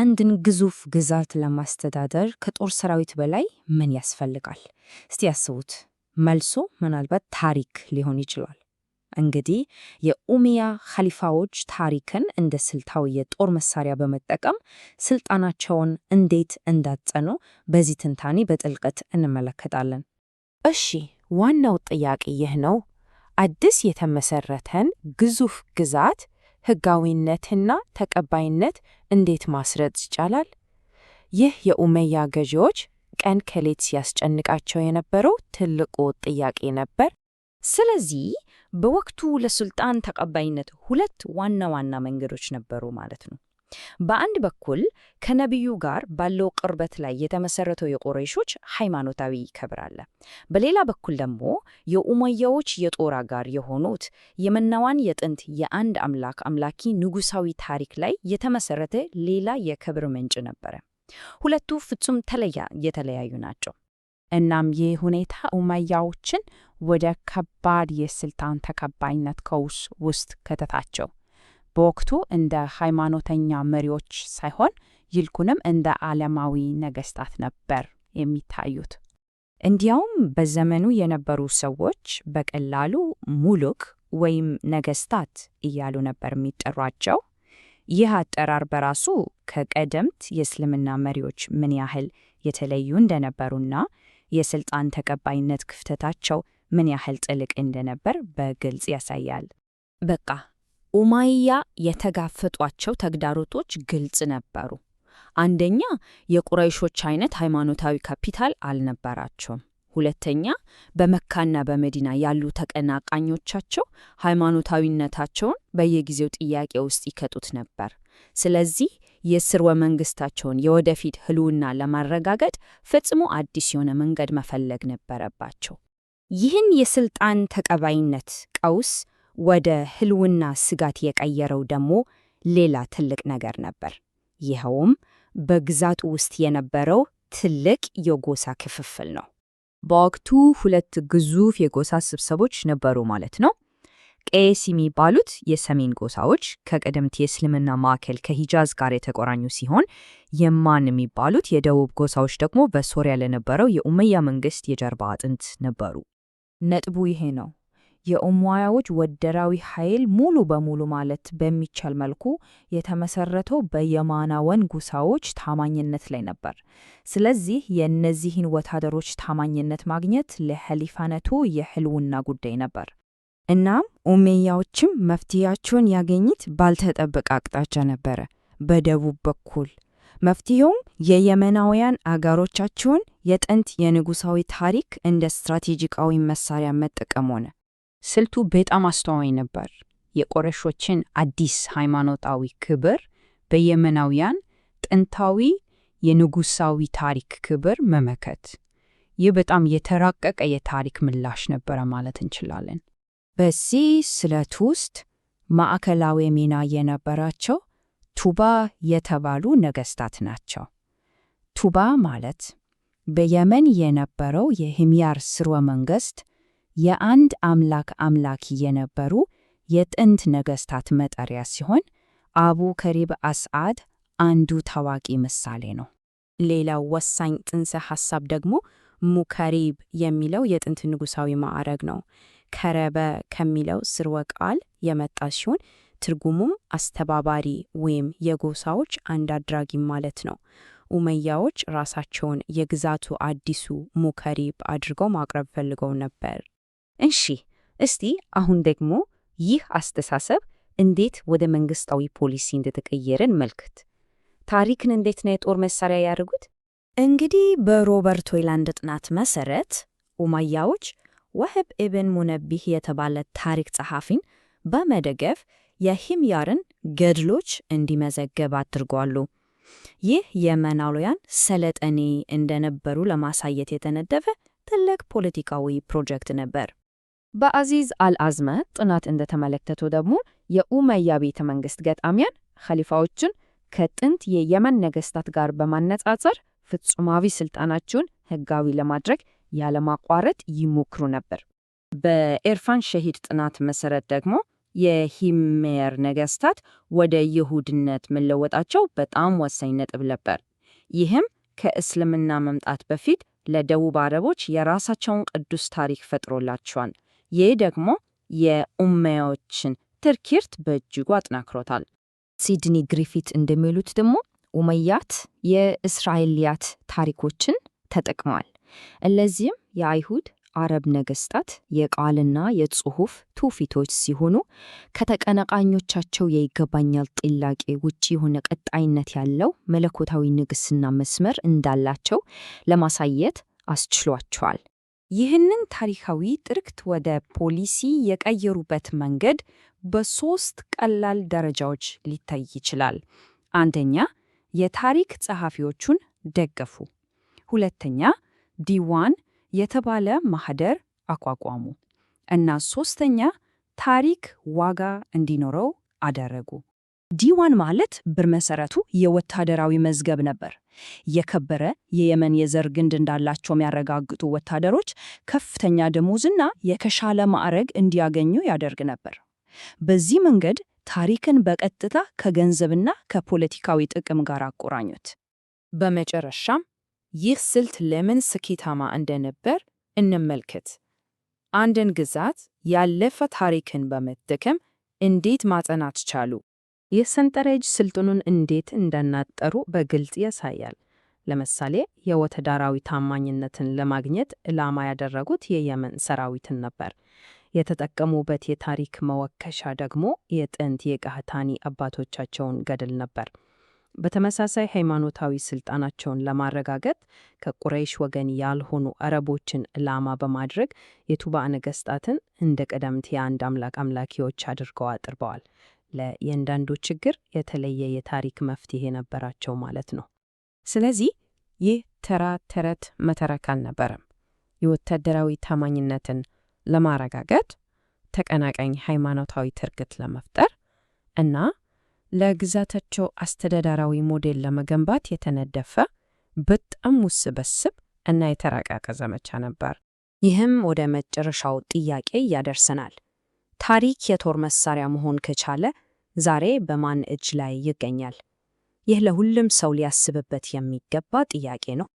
አንድን ግዙፍ ግዛት ለማስተዳደር ከጦር ሰራዊት በላይ ምን ያስፈልጋል? እስቲ ያስቡት። መልሶ ምናልባት ታሪክ ሊሆን ይችላል። እንግዲህ የኡመያ ኸሊፋዎች ታሪክን እንደ ስልታዊ የጦር መሳሪያ በመጠቀም ስልጣናቸውን እንዴት እንዳጸኑ በዚህ ትንታኔ በጥልቀት እንመለከታለን። እሺ፣ ዋናው ጥያቄ ይህ ነው። አዲስ የተመሰረተን ግዙፍ ግዛት ሕጋዊነትና ተቀባይነት እንዴት ማስረጽ ይቻላል? ይህ የኡመያ ገዢዎች ቀን ከሌት ሲያስጨንቃቸው የነበረው ትልቁ ጥያቄ ነበር። ስለዚህ በወቅቱ ለሱልጣን ተቀባይነት ሁለት ዋና ዋና መንገዶች ነበሩ ማለት ነው። በአንድ በኩል ከነቢዩ ጋር ባለው ቅርበት ላይ የተመሰረተው የቁረይሾች ሃይማኖታዊ ክብር አለ። በሌላ በኩል ደግሞ የኡመያዎች የጦር አጋር የሆኑት የመናዋን የጥንት የአንድ አምላክ አምላኪ ንጉሳዊ ታሪክ ላይ የተመሰረተ ሌላ የክብር ምንጭ ነበረ። ሁለቱ ፍጹም የተለያዩ ናቸው። እናም ይህ ሁኔታ ኡመያዎችን ወደ ከባድ የስልጣን ተቀባይነት ቀውስ ውስጥ ከተታቸው። በወቅቱ እንደ ሃይማኖተኛ መሪዎች ሳይሆን ይልቁንም እንደ ዓለማዊ ነገሥታት ነበር የሚታዩት። እንዲያውም በዘመኑ የነበሩ ሰዎች በቀላሉ ሙሉክ ወይም ነገሥታት እያሉ ነበር የሚጠሯቸው። ይህ አጠራር በራሱ ከቀደምት የእስልምና መሪዎች ምን ያህል የተለዩ እንደነበሩና የስልጣን ተቀባይነት ክፍተታቸው ምን ያህል ጥልቅ እንደነበር በግልጽ ያሳያል። በቃ ኡመያ የተጋፈጧቸው ተግዳሮቶች ግልጽ ነበሩ። አንደኛ፣ የቁረይሾች አይነት ሃይማኖታዊ ካፒታል አልነበራቸውም። ሁለተኛ፣ በመካና በመዲና ያሉ ተቀናቃኞቻቸው ሃይማኖታዊነታቸውን በየጊዜው ጥያቄ ውስጥ ይከቱት ነበር። ስለዚህ የስርወ መንግስታቸውን የወደፊት ህልውና ለማረጋገጥ ፈጽሞ አዲስ የሆነ መንገድ መፈለግ ነበረባቸው። ይህን የስልጣን ተቀባይነት ቀውስ ወደ ህልውና ስጋት የቀየረው ደግሞ ሌላ ትልቅ ነገር ነበር። ይኸውም በግዛቱ ውስጥ የነበረው ትልቅ የጎሳ ክፍፍል ነው። በወቅቱ ሁለት ግዙፍ የጎሳ ስብስቦች ነበሩ ማለት ነው። ቄስ የሚባሉት የሰሜን ጎሳዎች ከቀደምት የእስልምና ማዕከል ከሂጃዝ ጋር የተቆራኙ ሲሆን፣ የማን የሚባሉት የደቡብ ጎሳዎች ደግሞ በሶሪያ ለነበረው የኡመያ መንግስት የጀርባ አጥንት ነበሩ። ነጥቡ ይሄ ነው። የኡመያዎች ወደራዊ ኃይል ሙሉ በሙሉ ማለት በሚቻል መልኩ የተመሰረተው በየማናወን ጎሳዎች ታማኝነት ላይ ነበር። ስለዚህ የእነዚህን ወታደሮች ታማኝነት ማግኘት ለኸሊፋነቱ የህልውና ጉዳይ ነበር። እናም ኡመያዎችም መፍትሄያቸውን ያገኙት ባልተጠበቀ አቅጣጫ ነበረ። በደቡብ በኩል መፍትሄውም የየመናውያን አጋሮቻቸውን የጥንት የንጉሳዊ ታሪክ እንደ ስትራቴጂካዊ መሳሪያ መጠቀም ሆነ። ስልቱ በጣም አስተዋይ ነበር። የቁረይሾችን አዲስ ሃይማኖታዊ ክብር በየመናውያን ጥንታዊ የንጉሳዊ ታሪክ ክብር መመከት። ይህ በጣም የተራቀቀ የታሪክ ምላሽ ነበረ ማለት እንችላለን። በዚህ ስልት ውስጥ ማዕከላዊ ሚና የነበራቸው ቱባ የተባሉ ነገሥታት ናቸው። ቱባ ማለት በየመን የነበረው የሂምያር ስርወ መንግስት የአንድ አምላክ አምላኪ የነበሩ የጥንት ነገሥታት መጠሪያ ሲሆን፣ አቡ ከሪብ አስዓድ አንዱ ታዋቂ ምሳሌ ነው። ሌላው ወሳኝ ጥንሰ ሐሳብ ደግሞ ሙከሪብ የሚለው የጥንት ንጉሳዊ ማዕረግ ነው። ከረበ ከሚለው ስርወ ቃል የመጣ ሲሆን ትርጉሙም አስተባባሪ ወይም የጎሳዎች አንድ አድራጊ ማለት ነው። ኡመያዎች ራሳቸውን የግዛቱ አዲሱ ሙከሪብ አድርገው ማቅረብ ፈልገው ነበር። እሺ፣ እስቲ አሁን ደግሞ ይህ አስተሳሰብ እንዴት ወደ መንግስታዊ ፖሊሲ እንደተቀየረን መልክት። ታሪክን እንዴት ነው የጦር መሳሪያ ያደርጉት? እንግዲህ በሮበርት ሆይላንድ ጥናት መሰረት ኡመያዎች ወህብ ኢብን ሙነቢህ የተባለ ታሪክ ጸሐፊን በመደገፍ የሂምያርን ገድሎች እንዲመዘገብ አድርጓሉ። ይህ የመናውያን ሰለጠኔ እንደነበሩ ለማሳየት የተነደፈ ትልቅ ፖለቲካዊ ፕሮጀክት ነበር። በአዚዝ አልአዝመ ጥናት እንደተመለከተው ደግሞ የኡመያ ቤተ መንግስት ገጣሚያን ኸሊፋዎችን ከጥንት የየመን ነገሥታት ጋር በማነጻጸር ፍጹማዊ ስልጣናቸውን ህጋዊ ለማድረግ ያለማቋረጥ ይሞክሩ ነበር። በኤርፋን ሸሂድ ጥናት መሰረት ደግሞ የሂሜር ነገስታት ወደ ይሁድነት መለወጣቸው በጣም ወሳኝ ነጥብ ነበር። ይህም ከእስልምና መምጣት በፊት ለደቡብ አረቦች የራሳቸውን ቅዱስ ታሪክ ፈጥሮላቸዋል። ይህ ደግሞ የኡመያዎችን ትርክት በእጅጉ አጠናክሮታል። ሲድኒ ግሪፊት እንደሚሉት ደግሞ ኡመያት የእስራኤልያት ታሪኮችን ተጠቅመዋል። እነዚህም የአይሁድ አረብ ነገስታት የቃልና የጽሑፍ ትውፊቶች ሲሆኑ ከተቀናቃኞቻቸው የይገባኛል ጥያቄ ውጭ የሆነ ቀጣይነት ያለው መለኮታዊ ንግስና መስመር እንዳላቸው ለማሳየት አስችሏቸዋል። ይህንን ታሪካዊ ትርክት ወደ ፖሊሲ የቀየሩበት መንገድ በሶስት ቀላል ደረጃዎች ሊታይ ይችላል። አንደኛ፣ የታሪክ ጸሐፊዎቹን ደገፉ። ሁለተኛ፣ ዲዋን የተባለ ማህደር አቋቋሙ። እና ሶስተኛ፣ ታሪክ ዋጋ እንዲኖረው አደረጉ። ዲዋን ማለት በመሰረቱ የወታደራዊ መዝገብ ነበር። የከበረ የየመን የዘር ግንድ እንዳላቸው የሚያረጋግጡ ወታደሮች ከፍተኛ ደሞዝና የተሻለ ማዕረግ እንዲያገኙ ያደርግ ነበር። በዚህ መንገድ ታሪክን በቀጥታ ከገንዘብና ከፖለቲካዊ ጥቅም ጋር አቆራኙት። በመጨረሻም ይህ ስልት ለምን ስኬታማ እንደነበር እንመልከት። አንድን ግዛት ያለፈ ታሪክን በመጠቀም እንዴት ማጽናት ቻሉ? ይህ ሰንጠረዥ ስልጡኑን እንዴት እንዳናጠሩ በግልጽ ያሳያል። ለምሳሌ የወታደራዊ ታማኝነትን ለማግኘት ዕላማ ያደረጉት የየመን ሰራዊትን ነበር። የተጠቀሙበት የታሪክ መወከሻ ደግሞ የጥንት የቃህታኒ አባቶቻቸውን ገድል ነበር። በተመሳሳይ ሃይማኖታዊ ስልጣናቸውን ለማረጋገጥ ከቁረይሽ ወገን ያልሆኑ አረቦችን ዕላማ በማድረግ የቱባ ነገስታትን እንደ ቀደምት የአንድ አምላክ አምላኪዎች አድርገው አቅርበዋል። ለእያንዳንዱ ችግር የተለየ የታሪክ መፍትሄ ነበራቸው ማለት ነው። ስለዚህ ይህ ተራ ተረት መተረክ አልነበረም። የወታደራዊ ታማኝነትን ለማረጋገጥ፣ ተቀናቃኝ ሃይማኖታዊ ትርክት ለመፍጠር እና ለግዛታቸው አስተዳደራዊ ሞዴል ለመገንባት የተነደፈ በጣም ውስብስብ እና የተራቀቀ ዘመቻ ነበር። ይህም ወደ መጨረሻው ጥያቄ ያደርሰናል። ታሪክ የጦር መሳሪያ መሆን ከቻለ ዛሬ በማን እጅ ላይ ይገኛል? ይህ ለሁሉም ሰው ሊያስብበት የሚገባ ጥያቄ ነው።